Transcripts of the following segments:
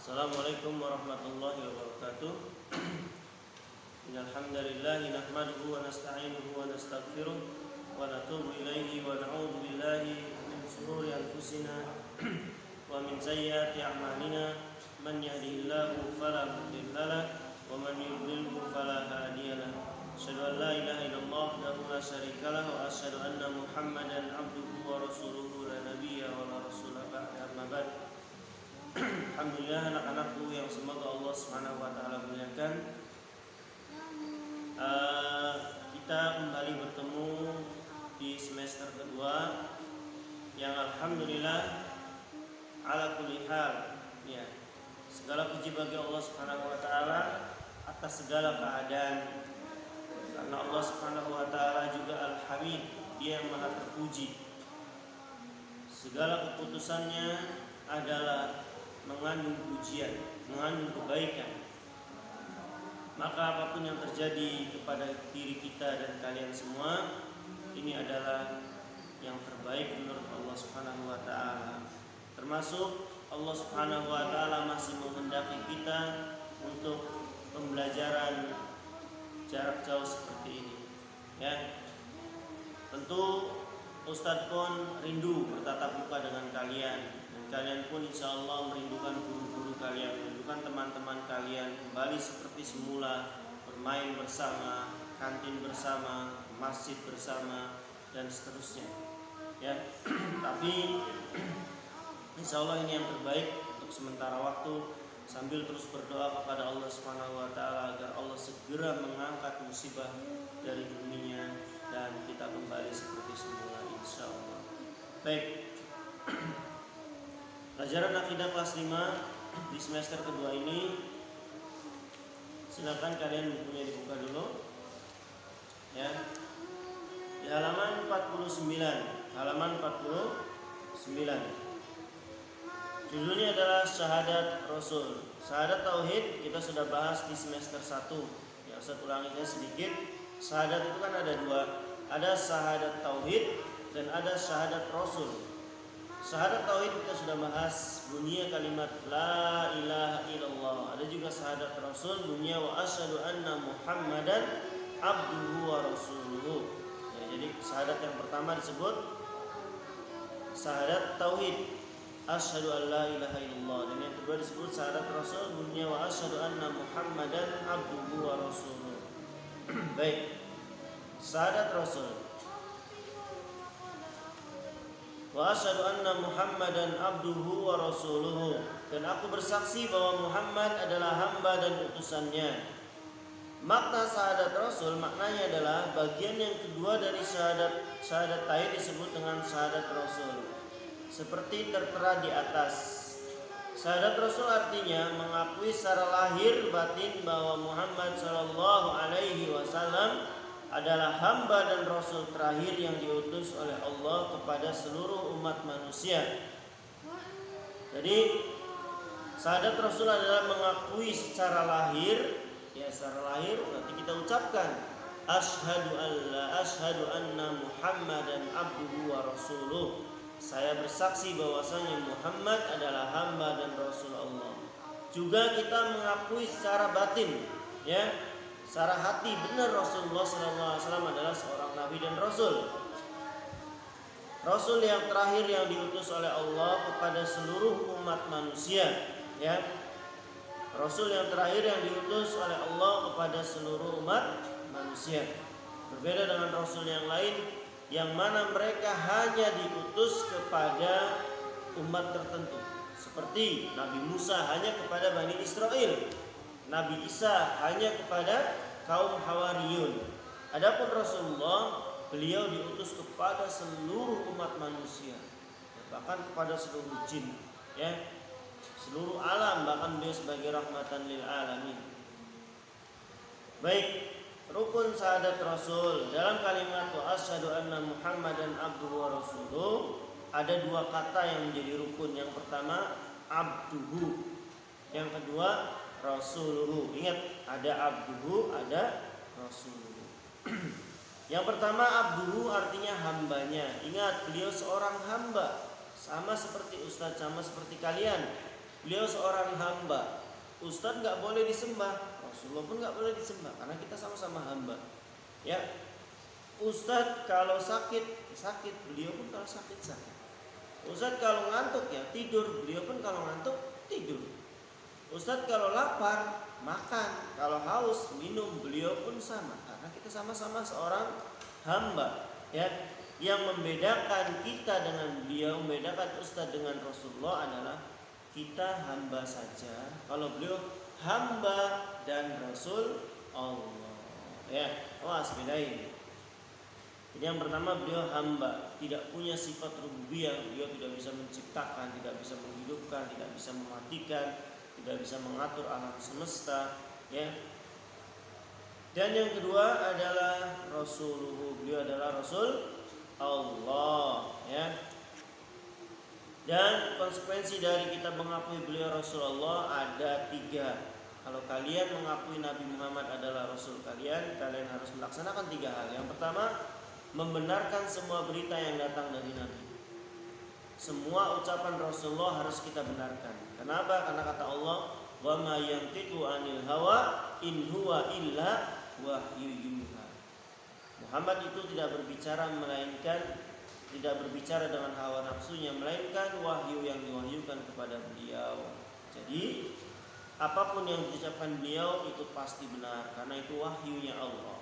Assalamualaikum warahmatullahi wabarakatuh. Innal hamdalillah nahmaduhu wa nasta'inuhu wa nastaghfiruh wa natubu ilaihi wa na'udzu billahi min shururi anfusina wa min sayyiati a'malina. Man yahdihillahu fala mudilla lahu wa man yudlilhu fala hadiya lahu. Asyhadu an la ilaha illallah wahdahu la syarika lahu wa asyhadu anna Muhammadan 'abduhu wa rasuluhu la nabiyya wa la rasula ba'da. Amma ba'd. Alhamdulillah anak-anakku yang semoga Allah Subhanahu wa taala muliakan. Kita kembali bertemu di semester kedua yang alhamdulillah ala kulli hal, ya. Segala puji bagi Allah Subhanahu wa taala atas segala keadaan. Karena Allah Subhanahu wa taala juga Al-Hamid, Dia yang Maha terpuji. Segala keputusannya adalah mengandung pujian, mengandung kebaikan. Maka apapun yang terjadi kepada diri kita dan kalian semua, ini adalah yang terbaik menurut Allah Subhanahu wa taala. Termasuk Allah Subhanahu wa taala masih menghendaki kita untuk pembelajaran jarak jauh seperti ini, ya. Tentu Ustadz pun rindu bertatap muka dengan kalian. Kalian pun insya Allah merindukan guru-guru kalian, merindukan teman-teman kalian kembali seperti semula, bermain bersama, kantin bersama, masjid bersama, dan seterusnya. Ya, tapi insya Allah ini yang terbaik untuk sementara waktu, sambil terus berdoa kepada Allah Subhanahu wa taala agar Allah segera mengangkat musibah dari dunia dan kita kembali seperti semula insya Allah. Baik. Pelajaran akidah kelas 5 di semester kedua ini, silakan kalian bukunya dibuka dulu, ya. Di halaman 49, halaman 49. Judulnya adalah Syahadat Rasul. Syahadat Tauhid kita sudah bahas di semester 1. Ya, saya ulangi sedikit. Syahadat itu kan ada dua. Ada syahadat Tauhid dan ada syahadat Rasul. Syahadat Tauhid kita sudah bahas, bunyinya kalimat La ilaha illallah. Ada juga syahadat Rasul, bunyinya Wa asyhadu anna Muhammadan abduhu wa rasuluhu. Ya, jadi syahadat yang pertama disebut syahadat Tauhid, asyhadu an la ilaha illallah. Dan yang kedua disebut syahadat Rasul, bunyinya Wa asyhadu anna Muhammadan abduhu wa rasuluhu. Baik, syahadat Rasul. Wa asyhadu anna Muhammadan abduhu wa rasuluhu. Dan aku bersaksi bahwa Muhammad adalah hamba dan utusannya. Makna syahadat Rasul maknanya adalah bagian yang kedua dari syahadat Tauhid disebut dengan syahadat Rasul. Seperti tertera di atas. Syahadat Rasul artinya mengakui secara lahir batin bahwa Muhammad sallallahu alaihi wasallam adalah hamba dan rasul terakhir yang diutus oleh Allah kepada seluruh umat manusia. Jadi syahadat Rasul adalah mengakui secara lahir, ya secara lahir nanti kita ucapkan asyhadu anna Muhammadan abduhu wa rasuluh. Saya bersaksi bahwasanya Muhammad adalah hamba dan rasul Allah. Juga kita mengakui secara batin, ya, secara hati benar Rasulullah SAW adalah seorang nabi dan rasul. Rasul yang terakhir yang diutus oleh Allah kepada seluruh umat manusia, ya. Rasul yang terakhir yang diutus oleh Allah kepada seluruh umat manusia. Berbeda dengan rasul yang lain yang mana mereka hanya diutus kepada umat tertentu. Seperti Nabi Musa hanya kepada Bani Israel, Nabi Isa hanya kepada kaum Hawariyun. Adapun Rasulullah, beliau diutus kepada seluruh umat manusia, bahkan kepada seluruh jin, ya, seluruh alam, bahkan beliau sebagai rahmatan lil alamin. Baik, rukun syahadat Rasul dalam kalimat Wa asyhadu anna Muhammadan abduhu wa rasuluh ada dua kata yang menjadi rukun. Yang pertama abduhu, yang kedua rasuluhu. Ingat, ada abduhu, ada rasuluhu. Yang pertama abduhu artinya hambanya. Ingat, beliau seorang hamba, sama seperti ustaz, sama seperti kalian. Beliau seorang hamba. Ustadz nggak boleh disembah, Rasulullah pun nggak boleh disembah karena kita sama-sama hamba. Ya, Ustadz kalau sakit, beliau pun kalau sakit. Ustadz kalau ngantuk ya tidur, beliau pun kalau ngantuk tidur. Ustadz kalau lapar makan, kalau haus minum, beliau pun sama karena kita sama-sama seorang hamba. Ya, yang membedakan kita dengan beliau, membedakan Ustadz dengan Rasulullah adalah kita hamba saja. Kalau beliau hamba dan Rasul Allah. Ya, bedain. Jadi yang pertama beliau hamba, tidak punya sifat rububiyah, beliau tidak bisa menciptakan, tidak bisa menghidupkan, tidak bisa mematikan, tidak bisa mengatur alam semesta, ya. Dan yang kedua adalah Rasulullah, beliau adalah Rasul Allah, ya. Dan konsekuensi dari kita mengakui beliau Rasulullah ada 3. Kalau kalian mengakui Nabi Muhammad adalah Rasul kalian harus melaksanakan 3 hal. Yang pertama, membenarkan semua berita yang datang dari Nabi. Semua ucapan Rasulullah harus kita benarkan. Kenapa? Karena kata Allah, "Wa ma yantiqu 'anil hawa in huwa illa wahyu yuha." Muhammad itu tidak berbicara dengan hawa nafsunya, melainkan wahyu yang diwahyukan kepada beliau. Jadi apapun yang diucapkan beliau itu pasti benar karena itu wahyunya Allah.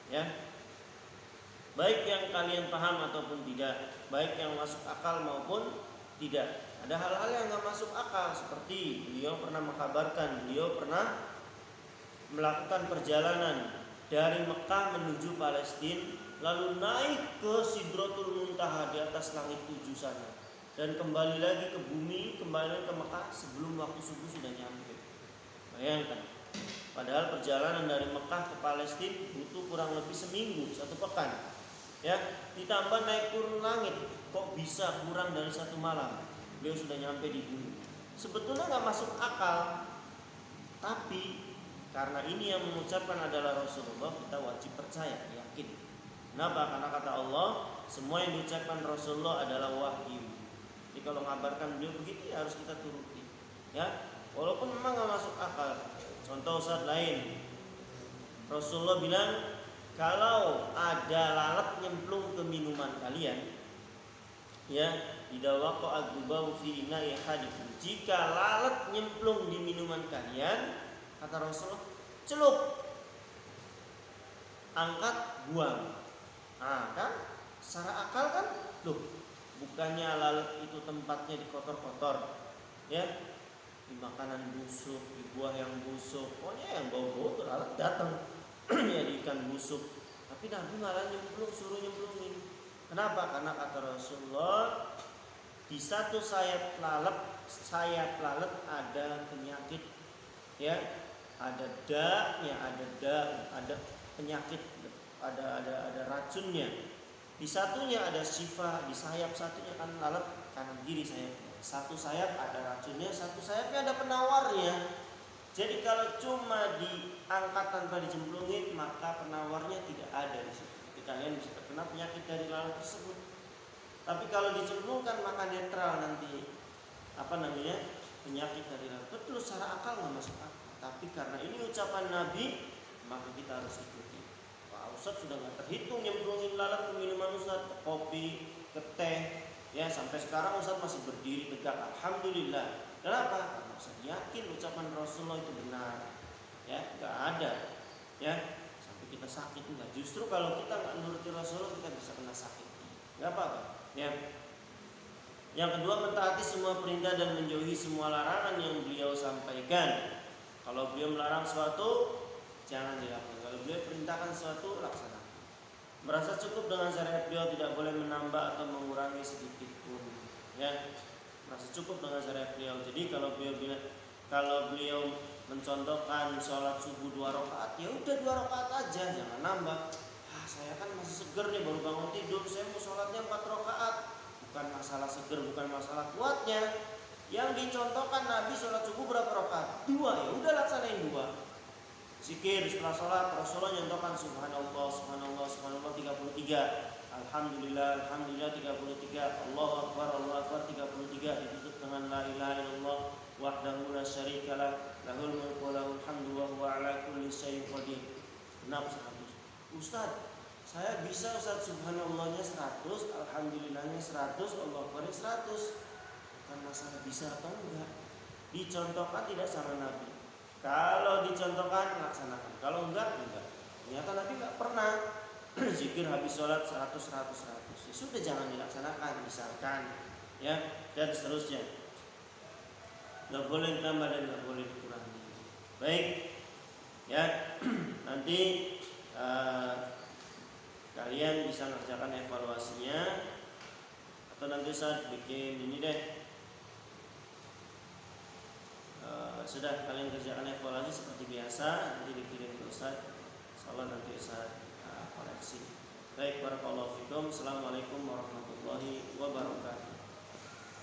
Ya. Baik yang kalian paham ataupun tidak, baik yang masuk akal maupun tidak. Ada hal-hal yang enggak masuk akal, seperti beliau pernah mengkabarkan beliau pernah melakukan perjalanan dari Mekah menuju Palestina, lalu naik ke Sidratul Muntaha di atas langit 7 sana, dan kembali lagi ke bumi, kembali lagi ke Mekah sebelum waktu subuh sudah nyampe. Bayangkan, padahal perjalanan dari Mekah ke Palestina butuh kurang lebih seminggu, 1 pekan. Ya, ditambah naik turun langit, kok bisa kurang dari 1 malam? Beliau sudah nyampe di bumi. Sebetulnya nggak masuk akal, tapi karena ini yang mengucapkan adalah Rasulullah, kita wajib percaya, yakin. Kenapa? Karena kata Allah, semua yang diucapkan Rasulullah adalah wahyu. Jadi kalau mengabarkan beliau begitu ya harus kita turuti. Ya, walaupun memang nggak masuk akal. Contoh saat lain, Rasulullah bilang, kalau ada lalat nyemplung ke minuman kalian, ya, idza waqa'a dzubau fi ina'i ahadikum, jika lalat nyemplung di minuman kalian, kata Rasulullah, celup, angkat, buang. Nah, kan secara akal kan, loh, bukannya lalat itu tempatnya di kotor-kotor, ya, di makanan busuk, di buah yang busuk, pokoknya yang bau-bau tuh lalat datang. Ya, di ikan busuk. Tapi Nabi malah suruh nyemplungin. Kenapa? Karena kata Rasulullah, di satu sayap lalat ada penyakit, ya, ada ada penyakit, ada racunnya. Di satunya ada syifa, di sayap satunya kan lalat kanan kiri sayapnya. Satu sayap ada racunnya, satu sayapnya ada penawarnya. Jadi kalau cuma diangkat tanpa dicemplungin, maka penawarnya tidak ada di situ. Jadi kalian bisa terkena penyakit dari lalat tersebut. Tapi kalau dicemplungkan maka netral nanti penyakit dari lalat. Betul, secara akal nggak masuk akal. Tapi karena ini ucapan Nabi, maka kita harus ikuti. Pak Ustadz sudah nggak terhitung nyemplungin lalat ke minuman Ustadz, ke kopi, ke teh. Ya, sampai sekarang Ustadz masih berdiri tegak. Alhamdulillah. Kenapa? Karena Ustaz yakin ucapan Rasulullah itu benar. Ya, nggak ada. Ya, sampai kita sakit enggak. Justru kalau kita nggak nuruti Rasulullah, kita bisa kena sakit. Nggak apa-apa. Ya. Yang kedua, mentaati semua perintah dan menjauhi semua larangan yang beliau sampaikan. Kalau beliau melarang sesuatu, jangan dilakukan. Kalau beliau perintahkan sesuatu, laksanakan. Merasa cukup dengan syariat beliau, tidak boleh menambah atau mengurangi sedikit pun. Ya. Merasa cukup dengan syariat beliau. Jadi kalau beliau mencontohkan sholat subuh 2 rakaat, ya udah 2 rakaat aja, jangan nambah. Saya kan masih seger nih, baru bangun tidur, saya mau sholatnya 4 rakaat. Bukan masalah seger, bukan masalah kuatnya. Yang dicontohkan Nabi sholat subuh berapa rakaat? 2, ya udah laksanain 2. Zikir setelah sholat, Rasulullah nyontohkan subhanallah, subhanallah, subhanallah 33. Alhamdulillah, alhamdulillah 33, Allahu Akbar 33, ditutup dengan la ilaha illallah, wahdahu la syarikalah, lahul mulku wa lahul hamdu wa huwa ala kulli syai'in qadir. Genap 100. Ustaz, saya bisa Ustaz, subhanallahnya 100, alhamdulillahnya 100, Allahu akbar 100. Bukan masalah bisa atau enggak. Dicontohkan tidak sama Nabi. Kalau dicontohkan laksanakan, kalau enggak. Ternyata Nabi enggak pernah zikir habis sholat 100. Ya sudah, jangan dilaksanakan, misalkan ya, dan seterusnya. Enggak boleh tambah dan enggak boleh dikurangi. Baik. Ya, nanti kalian bisa mengerjakan evaluasinya, atau nanti saat bikin ini deh, sudah kalian kerjakan evaluasi seperti biasa, nanti dikirim ke Ustaz. Insyaallah nanti Ustaz koreksi. Baik, barakallahu fikum. Assalamualaikum warahmatullahi wabarakatuh.